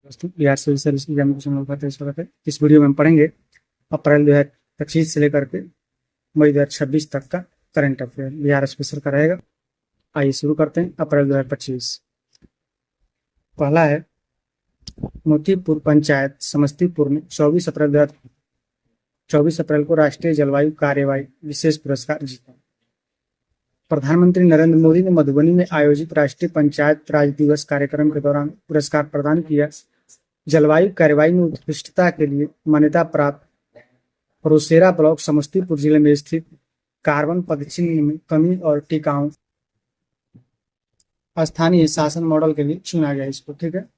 दोस्तों, Bihar civil service examination होगा तो स्वागत है। इस वीडियो में हम पढ़ेंगे अप्रैल 2025 से लेकर के मई 2026 तक का करंट अफेयर बिहार स्पेशल का रहेगा। आइए शुरू करते हैं। अप्रैल 2025 पहला है, मोतीपुर पंचायत समस्तीपुर में 24 अप्रैल को राष्ट्रीय जलवायु कार्यवाही विशेष पुरस्कार जीता। प्रधानमंत्री नरेंद्र मोदी ने मधुबनी में आयोजित राष्ट्रीय पंचायत राज दिवस कार्यक्रम के दौरान पुरस्कार प्रदान किया। जलवायु कार्यवाही में उत्कृष्टता के लिए मान्यता प्राप्त रोसेरा ब्लॉक समस्तीपुर जिले में स्थित कार्बन पदचिह्न में कमी और टिकाऊ स्थानीय शासन मॉडल के लिए चुना गया इसको। ठीक है।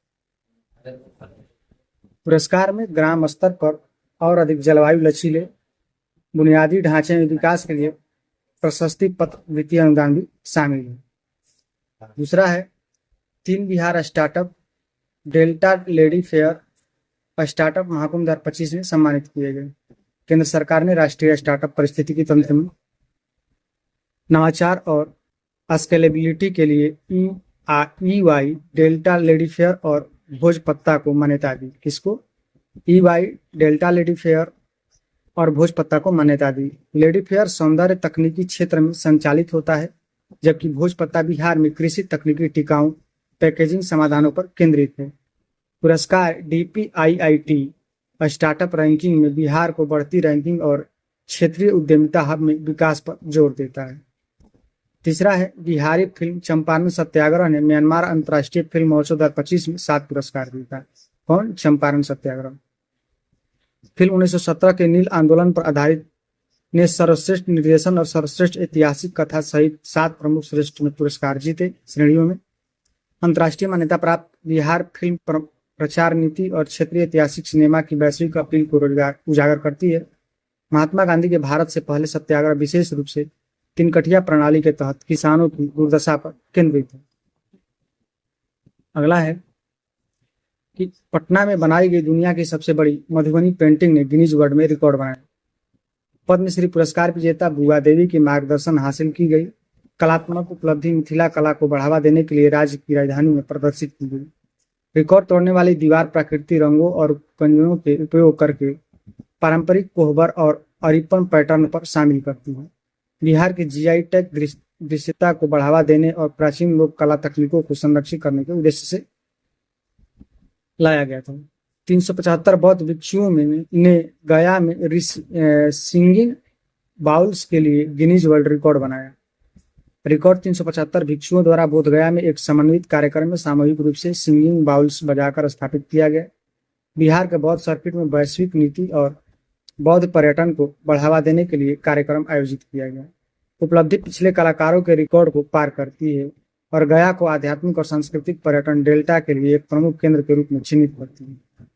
पुरस्कार में ग्राम स्तर पर और अधिक जलवायु लचीले बुनियादी ढांचे में विकास के लिए प्रशस्ति पत्र वित्तीय अनुदान भी शामिल है। दूसरा है, 3 Bihar startup delta lady fair startup Mahakumbh 2025 में सम्मानित किए गए। केंद्र सरकार ने राष्ट्रीय स्टार्टअप पारिस्थितिकी तंत्र में नवाचार और स्केलेबिलिटी के लिए EY डेल्टा लेडी फेयर और भोजपत्ता को मान्यता दी। किसको? EY डेल्टा लेडी फेयर और भोजपत्ता को मान्यता दी। लेडी फेयर सौंदर्य तकनीकी क्षेत्र में संचालित होता है, जबकि भोजपत्ता बिहार में कृषि तकनीकी टिकाऊ पैकेजिंग समाधानों पर केंद्रित है। पुरस्कार DPIIT स्टार्टअप रैंकिंग में बिहार को बढ़ती रैंकिंग और क्षेत्रीय उद्यमिता हब में विकास पर जोर देता है। तीसरा है, बिहारी फिल्म चंपारण सत्याग्रह ने म्यांमार अंतर्राष्ट्रीय फिल्म महोत्सव 2025 में 7 पुरस्कार जीता। कौन? चंपारण सत्याग्रह। फिल्म 1917 के नील आंदोलन पर आधारित ने सर्वश्रेष्ठ निर्देशन और सर्वश्रेष्ठ ऐतिहासिक कथा सहित 7 प्रमुख श्रेष्ठ में पुरस्कार जीते श्रेणियों में। अंतर्राष्ट्रीय मान्यता प्राप्त बिहार फिल्म प्रचार नीति और क्षेत्रीय ऐतिहासिक सिनेमा की वैश्विक अपील को उजागर करती है। महात्मा गांधी के भारत से पहले सत्याग्रह विशेष रूप से 3 कठिया प्रणाली के तहत किसानों की दुर्दशा पर केंद्रित है। अगला है कि पटना में बनाई गई दुनिया की सबसे बड़ी मधुबनी पेंटिंग ने गिनीज वर्ल्ड में रिकॉर्ड बनाया। पद्मश्री पुरस्कार विजेता बुआ देवी की मार्गदर्शन हासिल की गई कलात्मक उपलब्धि मिथिला कला को बढ़ावा देने के लिए राज्य की राजधानी में प्रदर्शित की गई। रिकॉर्ड तोड़ने वाली दीवार प्राकृतिक रंगों और कंजों के उपयोग करके पारंपरिक कोहबर और अरिपन पैटर्न पर शामिल करती है। बिहार की GI टैग दृश्यता को बढ़ावा देने और प्राचीन लोक कला तकनीकों को संरक्षित करने के उद्देश्य से लाया गया था। 375 बौद्ध भिक्षुओं ने गया में सिंगिंग बाउल्स के लिए गिनीज वर्ल्ड रिकॉर्ड बनाया। रिकॉर्ड 375 भिक्षुओं द्वारा बोध गया में एक समन्वित कार्यक्रम में सामूहिक रूप से सिंगिंग बाउल्स बजाकर स्थापित किया गया। बिहार के बौद्ध सर्किट में वैश्विक नीति और बौद्ध पर्यटन को बढ़ावा देने के लिए कार्यक्रम आयोजित किया गया। उपलब्धि पिछले कलाकारों के रिकॉर्ड को पार करती है और गया को आध्यात्मिक और सांस्कृतिक पर्यटन डेल्टा के लिए एक प्रमुख केंद्र के रूप में चिन्हित करती है।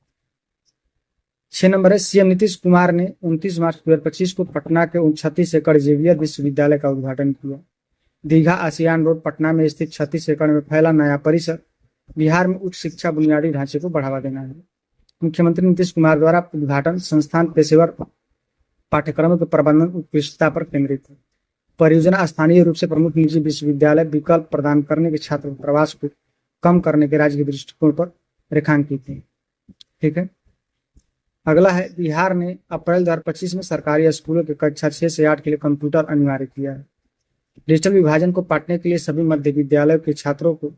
6 नंबर है, CM नीतीश कुमार ने 29 मार्च 2025 को पटना के 36 एकड़ जेवियर विश्वविद्यालय का उद्घाटन किया। दीघा आसियान रोड पटना में स्थित 36 एकड़ में फैला नया परिसर बिहार में उच्च शिक्षा बुनियादी ढांचे को बढ़ावा देना है। मुख्यमंत्री नीतीश कुमार द्वारा उद्घाटन संस्थान पेशेवर पाठ्यक्रमों के प्रबंधन उत्कृष्टता पर केंद्रित है। परियोजना स्थानीय रूप से प्रमुख निजी विश्वविद्यालय विकल्प प्रदान करने के छात्र प्रवास को कम करने के राज्य के दृष्टिकोण पर रेखांकित है। ठीक है। अगला है, बिहार ने अप्रैल 2025 में सरकारी स्कूलों के कक्षा 6 से 8 के लिए कंप्यूटर अनिवार्य किया है। डिजिटल विभाजन को पाटने के लिए सभी मध्य विद्यालयों के छात्रों को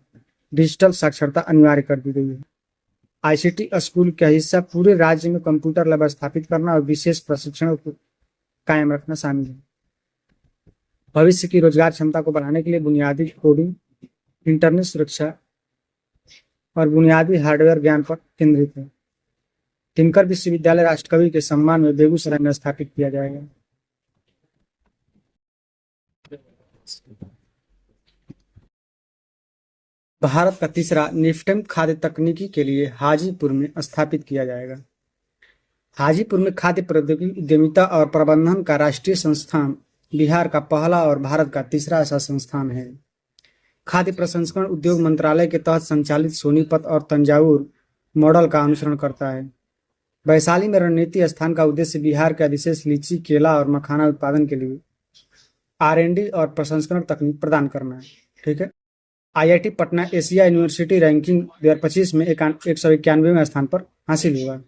डिजिटल साक्षरता अनिवार्य कर दी गई है। ICT स्कूल का हिस्सा पूरे राज्य में कंप्यूटर लैब स्थापित करना और विशेष प्रशिक्षण को कायम रखना शामिल है। भविष्य की रोजगार क्षमता को बढ़ाने के लिए बुनियादी कोडिंग, इंटरनेट सुरक्षा और बुनियादी हार्डवेयर ज्ञान पर केंद्रित है। दिनकर विश्वविद्यालय राष्ट्रकवि के सम्मान में बेगूसराय में स्थापित किया जाएगा। भारत का तीसरा निफ्टेम खाद्य तकनीकी के लिए हाजीपुर में स्थापित किया जाएगा। हाजीपुर में खाद्य प्रौद्योगिकी उद्यमिता और प्रबंधन का राष्ट्रीय संस्थान बिहार का पहला और भारत का तीसरा ऐसा संस्थान है। खाद्य प्रसंस्करण उद्योग मंत्रालय के तहत संचालित सोनीपत और तंजावुर मॉडल का अनुसरण करता है। वैशाली में रणनीति स्थान का उद्देश्य बिहार के विशेष लीची, केला और मखाना उत्पादन के लिए R&D और प्रसंस्करण तकनीक प्रदान करना है। ठीक है। IIT Patna Asia university ranking 2025 में 191वें स्थान पर हासिल हुआ।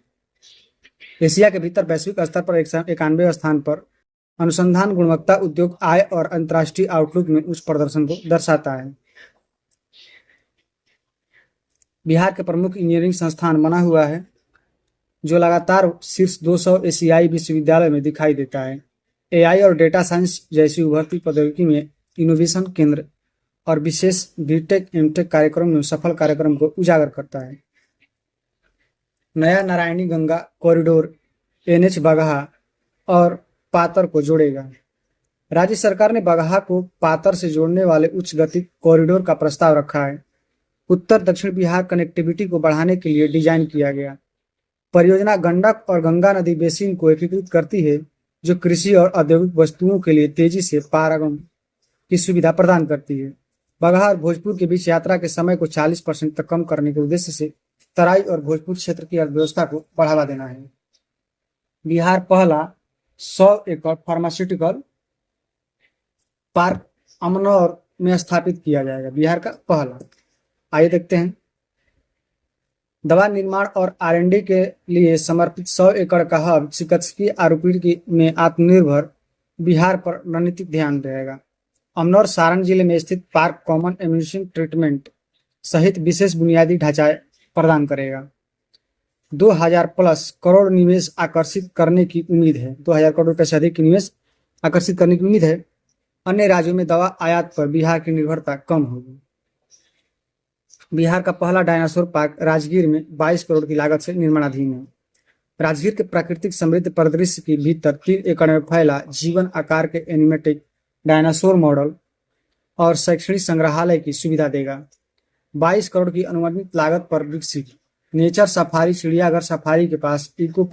एशिया के भीतर वैश्विक स्तर पर 191वें स्थान पर अनुसंधान गुणवत्ता उद्योग आय और अंतर्राष्ट्रीय आउटलुक में उच्च प्रदर्शन को दर्शाता है। बिहार के प्रमुख इंजीनियरिंग संस्थान बना हुआ है जो लगातार शीर्ष 200 एशियाई विश्वविद्यालय में दिखाई देता है। AI और डेटा साइंस जैसी उभरती प्रौद्योगिकी में इनोवेशन केंद्र और विशेष बीटेक एमटेक कार्यक्रम में सफल कार्यक्रम को उजागर करता है। नया नारायणी गंगा कॉरिडोर NH बगहा और पातर को जोड़ेगा। राज्य सरकार ने बगहा को पातर से जोड़ने वाले उच्च गति कॉरिडोर का प्रस्ताव रखा है। उत्तर दक्षिण बिहार कनेक्टिविटी को बढ़ाने के लिए डिजाइन किया गया। परियोजना गंडक और गंगा नदी बेसिन को एकीकृत करती है जो कृषि और औद्योगिक वस्तुओं के लिए तेजी से पारागमन की सुविधा प्रदान करती है। बगहा और भोजपुर के बीच यात्रा के समय को 40% तक कम करने के उद्देश्य से तराई और भोजपुर क्षेत्र की अर्थव्यवस्था को बढ़ावा देना है। बिहार पहला 100 एकड़ फार्मास्यूटिकल पार्क अमनौर में स्थापित किया जाएगा। बिहार का पहला। आइए देखते हैं। दवा निर्माण और R&D के लिए समर्पित 100 एकड़ का हब चिकित्सकीय आपूर्ति में आत्मनिर्भर बिहार पर रणनीतिक ध्यान रहेगा। अमनौर सारण जिले में स्थित पार्क कॉमन इम्यूनिटी ट्रीटमेंट सहित विशेष बुनियादी ढांचा प्रदान करेगा। 2000 प्लस करोड़ निवेश आकर्षित करने की उम्मीद है। 2000 करोड़ रुपए से अधिक निवेश आकर्षित करने की उम्मीद है। अन्य राज्यों में दवा आयात पर बिहार की निर्भरता कम होगी। बिहार का पहला डायनासोर पार्क राजगीर में 22 करोड़ की लागत से निर्माणाधीन है। राजगीर के प्राकृतिक समृद्ध परिदृश्य के भीतर 3 एकड़ में फैला जीवन आकार के एनिमेटिक डायनासोर मॉडल और शैक्षणिक संग्रहालय की सुविधा देगा। 22 करोड़ की अनुमानित लागत पर विकसित नेचर सफारी चिड़ियाघर सफारी के पास इको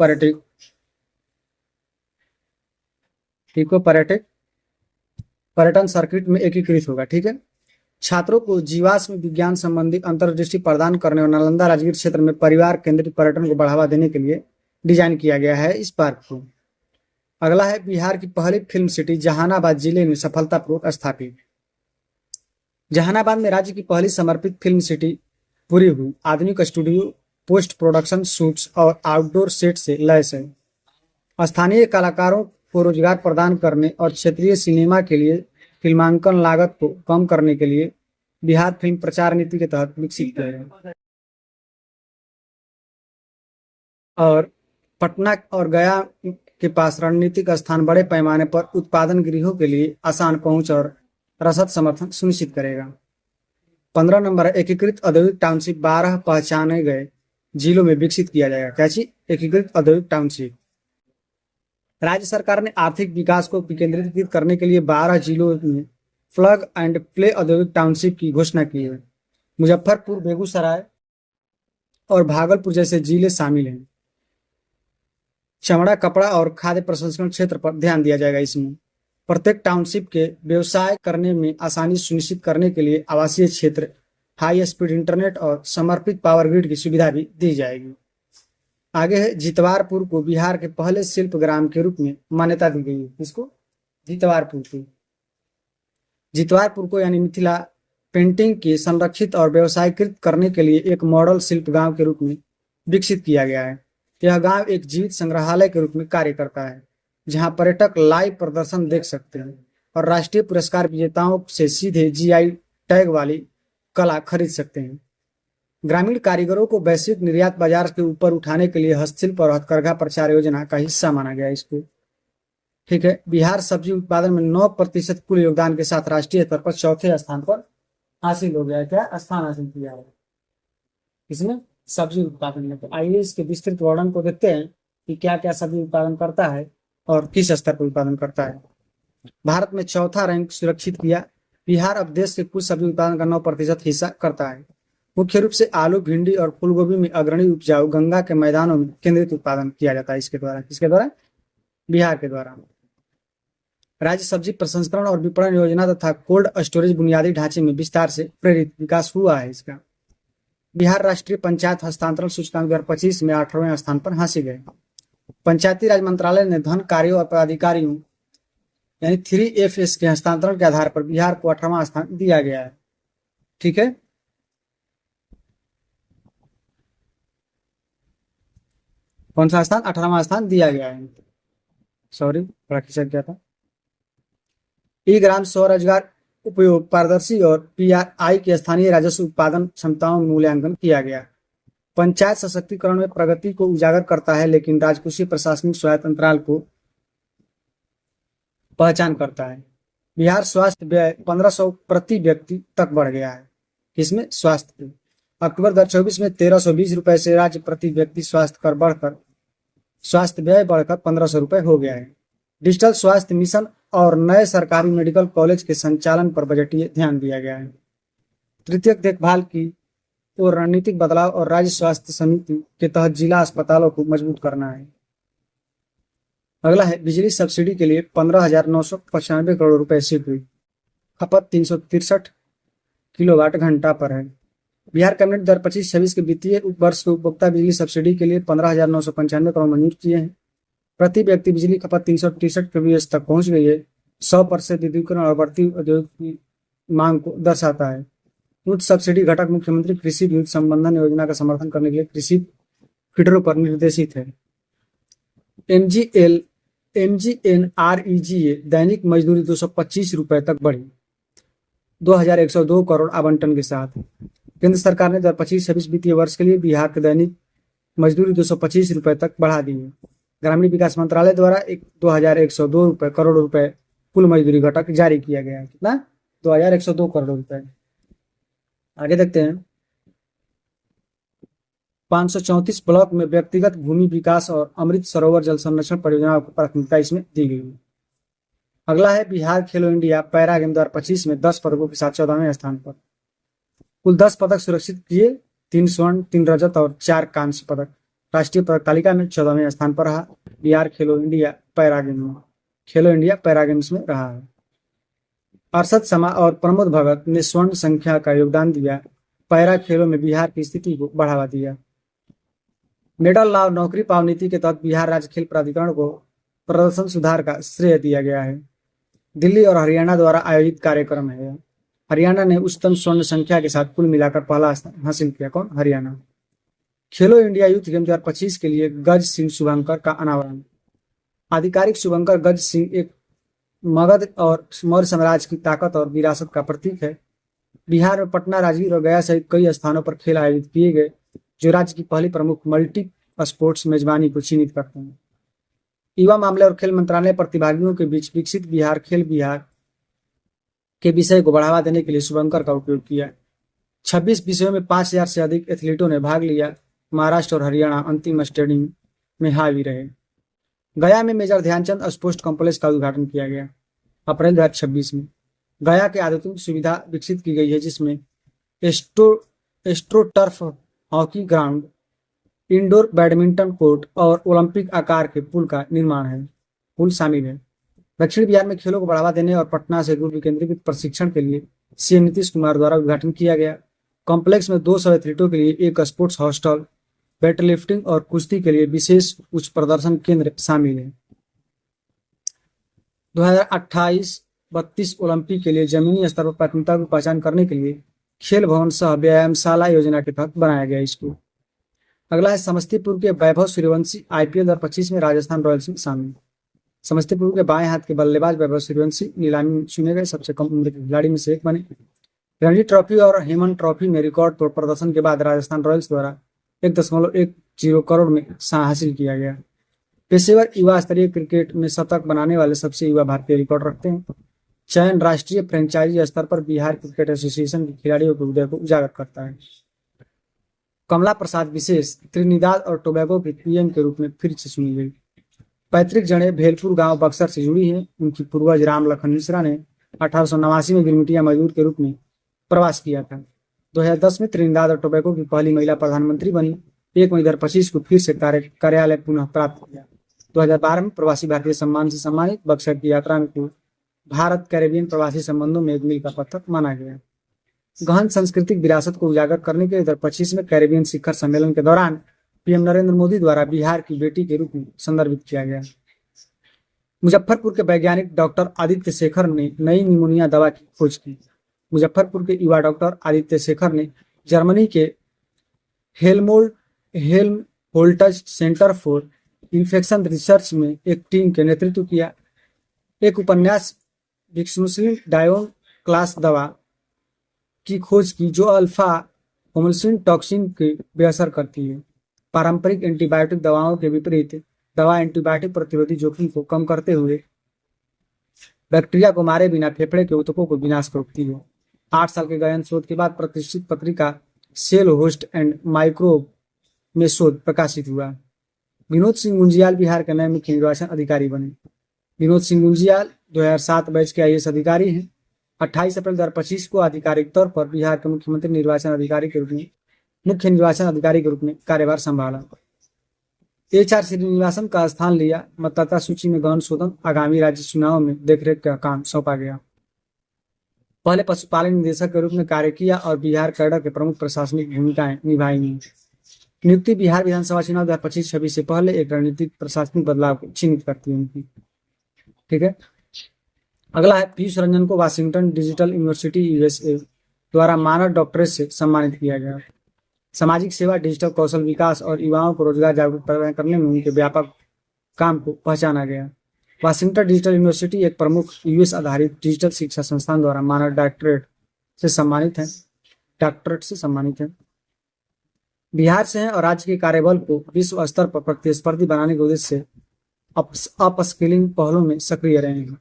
पर्यटन सर्किट में एकीकृत होगा। ठीक है। छात्रों को जीवाश्म विज्ञान संबंधी अंतर्दृष्टि प्रदान करने और नालंदा राजगीर क्षेत्र में परिवार केंद्रित पर्यटन को बढ़ावा देने के लिए डिजाइन किया गया है इस पार्क को। अगला है बिहार की पहली फिल्म सिटी जहानाबाद जिले में सफलतापूर्वक स्थापित। जहानाबाद में राज्य की पहली समर्पित फिल्म सिटी पूरी हुई। आधुनिक स्टूडियो, पोस्ट प्रोडक्शन शूट्स और आउटडोर सेट से लैस है। स्थानीय कलाकारों को रोजगार प्रदान करने और क्षेत्रीय सिनेमा के लिए फिल्मांकन लागत को कम करने के लिए बिहार फिल्म प्रचार नीति के तहत विकसित किया गया। और पटना और गया के पास रणनीतिक स्थान बड़े पैमाने पर उत्पादन गृहों के लिए आसान पहुंच और रसद समर्थन सुनिश्चित करेगा। 15 नंबर एकीकृत औद्योगिक टाउनशिप 12 पहचाने गए जिलों में विकसित किया जाएगा। क्या चीज? एकीकृत औद्योगिक टाउनशिप। राज्य सरकार ने आर्थिक विकास को विकेंद्रीकृत करने के लिए 12 जिलों में प्लग एंड प्ले औद्योगिक टाउनशिप की घोषणा की है। मुजफ्फरपुर, बेगूसराय और भागलपुर जैसे जिले शामिल हैं। चमड़ा, कपड़ा और खाद्य प्रसंस्करण क्षेत्र पर ध्यान दिया जाएगा। इसमें प्रत्येक टाउनशिप के व्यवसाय करने में आसानी सुनिश्चित करने के लिए आवासीय क्षेत्र, हाई स्पीड इंटरनेट और समर्पित पावर ग्रिड की सुविधा भी दी जाएगी। आगे है जितवारपुर को बिहार के पहले शिल्प ग्राम के रूप में मान्यता दी गई है। इसको जितवारपुर को यानी मिथिला पेंटिंग की संरक्षित और व्यवसायीकृत करने के लिए एक मॉडल शिल्प गांव के रूप में विकसित किया गया है। यह गांव एक जीवित संग्रहालय के रूप में कार्य करता है जहां पर्यटक लाइव प्रदर्शन देख सकते हैं और राष्ट्रीय पुरस्कार विजेताओं से सीधे GI टैग वाली कला खरीद सकते हैं। ग्रामीण कारीगरों को वैश्विक निर्यात बाजार के ऊपर उठाने के लिए हस्तशिल्प और हथकरघा प्रचार योजना का हिस्सा माना गया इसको। ठीक है। बिहार सब्जी उत्पादन में 9% कुल योगदान के साथ राष्ट्रीय स्तर पर चौथे स्थान पर हासिल हो गया है। क्या स्थान हासिल किया है इसमें? सब्जी उत्पादन में। तो आइए इसके विस्तृत वर्णन को देखते हैं कि क्या क्या सब्जी उत्पादन करता है और किस स्तर पर उत्पादन करता है। भारत में चौथा रैंक सुरक्षित किया। बिहार अब देश के कुल सब्जी उत्पादन का 9% हिस्सा करता है। मुख्य रूप से आलू, भिंडी और फूलगोभी में अग्रणी उपजाऊ गंगा के मैदानों में केंद्रित उत्पादन किया जाता है इसके द्वारा। किसके द्वारा? बिहार के द्वारा। राज्य सब्जी प्रसंस्करण और विपणन योजना तथा कोल्ड स्टोरेज बुनियादी ढांचे में विस्तार से प्रेरित विकास हुआ है इसका। बिहार राष्ट्रीय पंचायत हस्तांतरण सूचकांक 2025 में 18वें स्थान पर हासिल है। पंचायती राज मंत्रालय ने धन कार्यों और पदाधिकारियों यानी 3FS के हस्तांतरण के आधार पर बिहार को 18वां स्थान दिया गया है। ठीक है। कौन सा स्थान? 18वां स्थान दिया गया है। सॉरी, थोड़ा खिसक गया था। ई ग्राम स्वरोजगार उपयोग पारदर्शी और पीआरआई के स्थानीय राजस्व उत्पादन क्षमताओं में मूल्यांकन किया गया। पंचायत सशक्तिकरण में प्रगति को उजागर करता है, लेकिन राजकोषीय प्रशासनिक स्वायत्त अंतराल को पहचान करता है। बिहार स्वास्थ्य व्यय 1500 प्रति व्यक्ति तक बढ़ गया है। किसमें? स्वास्थ्य में। अक्टूबर 2024 में 1320 रुपए से राज्य प्रति व्यक्ति स्वास्थ्य व्यय बढ़कर 1500 रुपए हो गया है। डिजिटल स्वास्थ्य मिशन और नए सरकारी मेडिकल कॉलेज के संचालन पर बजटीय ध्यान दिया गया है। तृतीयक देखभाल की और रणनीतिक बदलाव और राज्य स्वास्थ्य समिति के तहत जिला अस्पतालों को मजबूत करना है। अगला है बिजली सब्सिडी के लिए 15,995 करोड़ रुपए स्वीकृत। खपत 363 किलोवाट घंटा पर है। बिहार कैबिनेट 2025-26 के वित्तीय वर्ष को उपभोक्ता बिजली सब्सिडी के लिए 15,995 करोड़ मंजूर किए हैं। प्रति व्यक्ति बिजली खपत 363 kVA तक पहुंच गई है। 100% विद्युतीकरण और बढ़ती औद्योगिक की मांग को दर्शाता है। उच्च सब्सिडी घटक मुख्यमंत्री कृषि विद्युत संबंधन योजना का समर्थन करने के लिए कृषि फीडरों पर निर्देशित है। एनजीएनआरईजीए दैनिक मजदूरी 225 रुपए तक बढ़ी, 2,102 करोड़ आवंटन के साथ। केंद्र सरकार ने 2025-26 वित्तीय वर्ष के लिए बिहार के दैनिक मजदूरी 225 रुपए तक बढ़ा दी है। ग्रामीण विकास मंत्रालय द्वारा 2,102 करोड़ रुपए कुल मजदूरी घटक जारी किया गया है। कितना? 2,102 करोड़ रुपए। आगे देखते हैं। 534 ब्लॉक में व्यक्तिगत भूमि विकास और अमृत सरोवर जल संरक्षण परियोजनाओं को प्राथमिकता इसमें दी गई है। अगला है बिहार खेलो इंडिया पैरा गेम 2025 में 10 पदकों के साथ 14वें स्थान पर। कुल 10 पदक सुरक्षित किए, 3 स्वर्ण, 3 रजत और 4 कांस्य पदक। राष्ट्रीय पदक तालिका में 14वें स्थान पर रहा बिहार खेलो इंडिया पैरा गेम्स में रहा है। अरशद शमा और प्रमोद भगत ने स्वर्ण संख्या का योगदान दिया। पैरा खेलों में बिहार की स्थिति को बढ़ावा दिया। मेडल लाव नौकरी पाव नीति के तहत बिहार राज्य खेल प्राधिकरण को प्रदर्शन सुधार का श्रेय दिया गया है। दिल्ली और हरियाणा द्वारा आयोजित कार्यक्रम है। हरियाणा ने उच्चतम स्वर्ण संख्या के साथ कुल मिलाकर पहला स्थान हासिल किया। कौन? हरियाणा। खेलो इंडिया यूथ गेम 2025 के लिए गज सिंह शुभंकर का अनावरण। आधिकारिक शुभंकर गज सिंह एक मगध और मौर्य साम्राज्य की ताकत और विरासत का प्रतीक है। बिहार में पटना, राजगीर और गया सहित कई स्थानों पर खेल आयोजित किए गए, जो राज्य की पहली प्रमुख मल्टी स्पोर्ट्स मेजबानी को चिन्हित करते हैं। युवा मामले और खेल मंत्रालय प्रतिभागियों के बीच विकसित बिहार के विषय को बढ़ावा देने के लिए शुभंकर का उपयोग किया। 26 विषयों में 5,000 से अधिक एथलीटों ने भाग लिया। महाराष्ट्र और हरियाणा अंतिम स्टेडियम में हावी रहे। गया में मेजर ध्यानचंद स्पोर्ट्स कॉम्प्लेक्स का उद्घाटन किया गया अप्रैल 2026 में। गया के आधुनिक सुविधा विकसित की गई है, जिसमें astro turf hockey ground, indoor badminton court और ओलंपिक आकार के पुल शामिल है। दक्षिण बिहार में खेलों को बढ़ावा देने और पटना से गुरु केंद्रीकृत प्रशिक्षण के लिए सीएम नीतीश कुमार द्वारा उद्घाटन किया गया। कॉम्प्लेक्स में 200 एथलीटों के लिए एक स्पोर्ट्स हॉस्टल, वेट लिफ्टिंग और कुश्ती के लिए विशेष उच्च प्रदर्शन केंद्र शामिल है। 2028-32 ओलंपिक के लिए जमीनी स्तर पर प्राथमिकता की पहचान करने के लिए खेल भवन सह व्यायामशाला योजना के तहत बनाया गया स्कूल। अगला है समस्तीपुर के वैभव सूर्यवंशी आईपीएल 2025 में राजस्थान रॉयल्स में शामिल। समस्तीपुर के बाएं हाथ के बल्लेबाज वैभव सूर्यवंशी नीलामी में चुने गए सबसे कम उम्र के खिलाड़ी में से एक बने। रणजी ट्रॉफी और हेमन ट्रॉफी में रिकॉर्ड तोड़ प्रदर्शन के बाद राजस्थान रॉयल्स द्वारा 1.10 करोड़ में हासिल किया गया। पेशेवर युवा स्तरीय क्रिकेट में शतक बनाने वाले सबसे युवा भारतीय रिकॉर्ड रखते हैं। चयन राष्ट्रीय फ्रेंचाइजी स्तर पर बिहार क्रिकेट एसोसिएशन के खिलाड़ियों के उदय को उजागर करता है। कमला प्रसाद विशेष त्रिनिदाद और टोबैगो के पीएम के रूप में फिर से चुनी गई। पैतृक जड़ें भेलपुर गांव बक्सर से जुड़ी हैं। उनकी पूर्वज राम लखन मिश्रा ने 1889 में गिरमिटिया मजदूर के रूप में प्रवास किया था। 2010 में त्रिनिदाद और टोबैगो की पहली महिला प्रधानमंत्री बनी। 1 मई 2025 को फिर से कार्यालय पुनः प्राप्त किया। 2012 में प्रवासी भारतीय सम्मान से सम्मानित बक्सर की यात्रा को भारत कैरेबियन प्रवासी संबंधों में एक मील का पत्थर माना गया। गहन सांस्कृतिक विरासत को उजागर करने के लिए 2025 में कैरेबियन शिखर सम्मेलन के दौरान पीएम नरेंद्र मोदी द्वारा बिहार की बेटी के रूप में संदर्भित किया गया। मुजफ्फरपुर के वैज्ञानिक डॉक्टर आदित्य शेखर ने नई निमोनिया दवा की खोज की। मुजफ्फरपुर के युवा डॉक्टर आदित्य शेखर ने जर्मनी के Helmholtz centre for infection research में एक टीम के नेतृत्व किया। एक उपन्यास विक्समुसिन डायोन क्लास दवा की खोज की जो अल्फा होमोसिन टॉक्सिन की बेअसर करती है। पारंपरिक एंटीबायोटिक दवाओं के विपरीत दवा एंटीबायोटिक प्रतिरोधी जोखिम को कम करते हुए बैक्टीरिया को मारे बिना फेफड़े के ऊतकों को विनाश रोकती है। 8 साल के गहन शोध के बाद प्रतिष्ठित पत्रिका सेल होस्ट एंड माइक्रोब में शोध प्रकाशित हुआ। विनोद सिंह गुंजियाल बिहार के नए मुख्य निर्वाचन अधिकारी बने। विनोद सिंह गुंजियाल 2007 बैच के आईएएस अधिकारी हैं। 28 अप्रैल 2025 को आधिकारिक तौर पर बिहार के मुख्य निर्वाचन अधिकारी के रूप में कार्यभार संभाला। एचआर श्रीनिवासन का स्थान लिया। मतदाता सूची में गहन शोधन आगामी राज्य चुनाव में देखरेख का काम सौंपा गया। पहले पशुपालन निदेशक के रूप में कार्य किया और बिहार कैडर के प्रमुख प्रशासनिक भूमिकाएं निभाई। नियुक्ति बिहार विधानसभा चुनाव 2025-26 से पहले एक रणनीतिक प्रशासनिक बदलाव को चिन्हित करती है उनकी। ठीक है, अगला है पीयूष रंजन को वाशिंगटन डिजिटल यूनिवर्सिटी यूएसए द्वारा मानद डॉक्टरेट से सम्मानित किया गया। सामाजिक सेवा, डिजिटल कौशल विकास और युवाओं को रोजगार जागरूक प्रदान करने में उनके व्यापक काम को पहचाना गया। वाशिंगटन डिजिटल यूनिवर्सिटी एक प्रमुख यूएस आधारित डिजिटल शिक्षा संस्थान द्वारा मानद डॉक्टरेट से सम्मानित है। बिहार से हैं और राज्य के कार्यबल को विश्व स्तर पर प्रतिस्पर्धी बनाने के उद्देश्य से अपस्किलिंग पहलों में सक्रिय रहे हैं।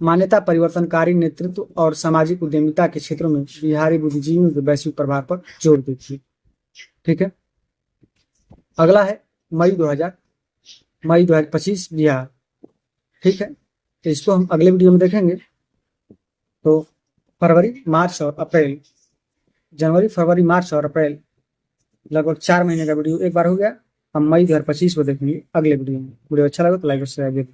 मान्यता, परिवर्तनकारी नेतृत्व और सामाजिक उद्यमिता के क्षेत्रों में बिहारी बुद्धिजीवियों के वैश्विक प्रभाव पर जोर देती है। ठीक है, अगला है मई 2025 बिहार। ठीक है, तो इसको हम अगले वीडियो में देखेंगे। तो जनवरी, फरवरी, मार्च और अप्रैल लगभग 4 महीने का वीडियो एक बार हो गया। हम मई 2025 को देखेंगे अगले वीडियो में। वीडियो अच्छा लगा तो लाइक और सब्सक्राइब।